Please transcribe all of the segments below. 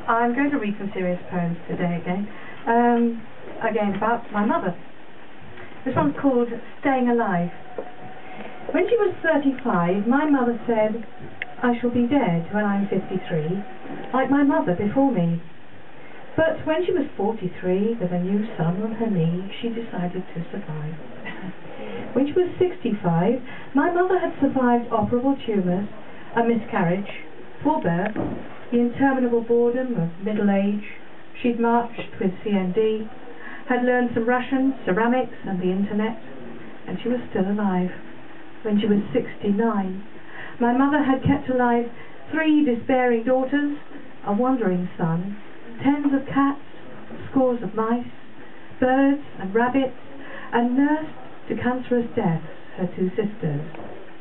I'm going to read some serious poems today again. Again about my mother. This one's called Staying Alive. When she was 35, my mother said, "I shall be dead when I'm 53, like my mother before me." But when she was 43, with a new son on her knee, she decided to survive. When she was 65, my mother had survived operable tumours, a miscarriage, full birth, the interminable boredom of middle age. She'd marched with CND, had learned some Russian, ceramics and the internet, and she was still alive. When she was 69, my mother had kept alive 3 despairing daughters, a wandering son, tens of cats, scores of mice, birds and rabbits, and nursed to cancerous deaths her 2 sisters,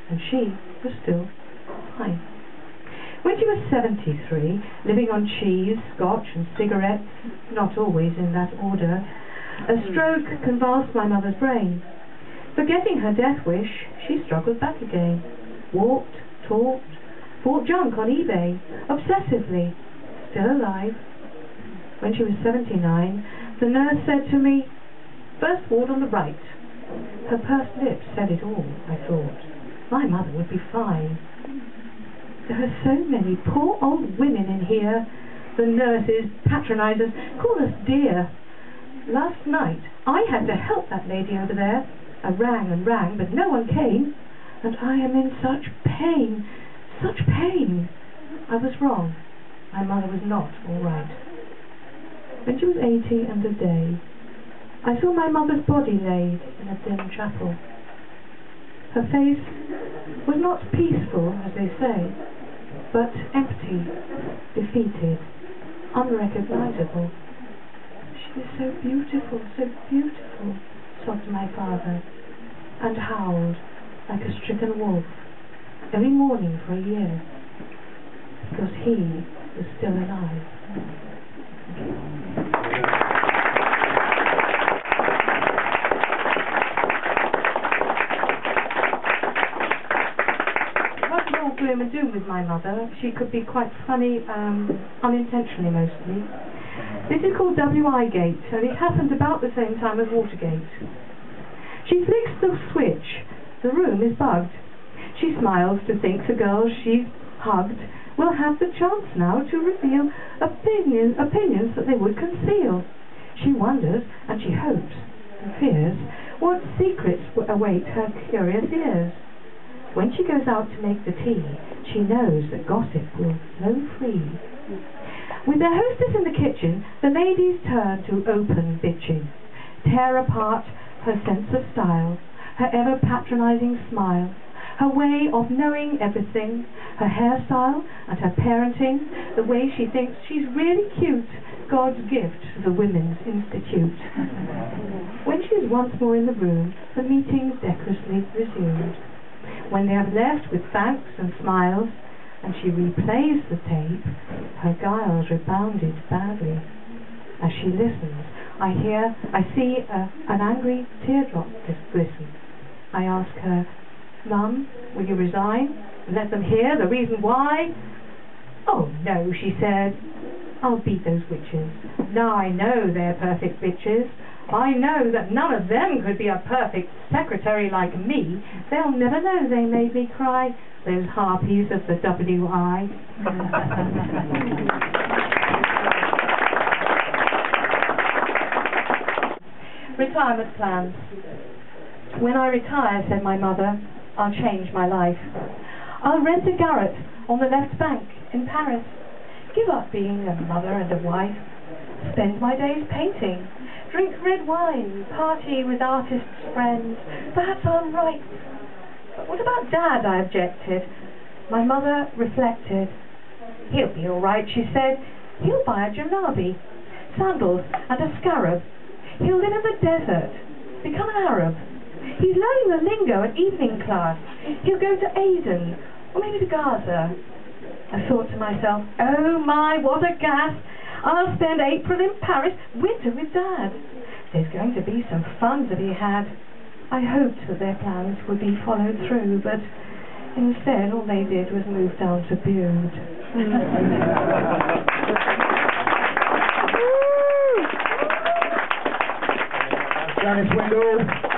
and she was still fine. When she was 73, living on cheese, scotch and cigarettes, not always in that order, a stroke convulsed my mother's brain. Forgetting her death wish, she struggled back again, walked, talked, bought junk on eBay, obsessively, still alive. When she was 79, the nurse said to me, "First ward on the right." Her pursed lips said it all, I thought. My mother would be fine. There are so many poor old women in here. The nurses, patronisers, call us dear. Last night I had to help that lady over there. I rang and rang, but no one came. And I am in such pain, such pain. I was wrong. My mother was not all right. When she was 80 and a day, I saw my mother's body laid in a dim chapel. Her face was not peaceful, as they say, but empty, defeated, unrecognizable. "She is so beautiful, sobbed my father, and howled like a stricken wolf every morning for a year, because he was still alive. It wasn't all gloom and doom with my mother. She could be quite funny, unintentionally mostly. This is called W.I.GATE, and it happened about the same time as Watergate. She flicks the switch. The room is bugged. She smiles to think the girls she's hugged will have the chance now to reveal opinions that they would conceal. She wonders, and she hopes, and fears, what secrets await her curious ears. When she goes out to make the tea, she knows that gossip will flow free. With their hostess in the kitchen, the ladies turn to open bitching, tear apart her sense of style, her ever-patronising smile, her way of knowing everything, her hairstyle and her parenting, the way she thinks she's really cute, God's gift to the Women's Institute. When she is once more in the room, the meeting's decorously resumed. When they have left with thanks and smiles, and she replays the tape, her guiles rebounded badly. As she listens, I see an angry teardrop glisten. I ask her, "Mum, will you resign and let them hear the reason why?" "Oh no," she said, "I'll beat those witches. Now I know they're perfect bitches. I know that none of them could be a perfect secretary like me. They'll never know they made me cry, those harpies of the W.I." Retirement plans. "When I retire," said my mother, "I'll change my life. I'll rent a garret on the left bank in Paris, give up being a mother and a wife, spend my days painting, drink red wine, party with artists' friends. Perhaps I'll write." "But what about Dad?" I objected. My mother reflected. "He'll be all right," she said. "He'll buy a jalabi, sandals and a scarab. He'll live in the desert, become an Arab. He's learning the lingo at evening class. He'll go to Aden, or maybe to Gaza." I thought to myself, oh my, what a gas! I'll spend April in Paris, winter with Dad. There's going to be some fun to be had. I hoped that their plans would be followed through, but instead all they did was move down to Bude. Dennis Windle.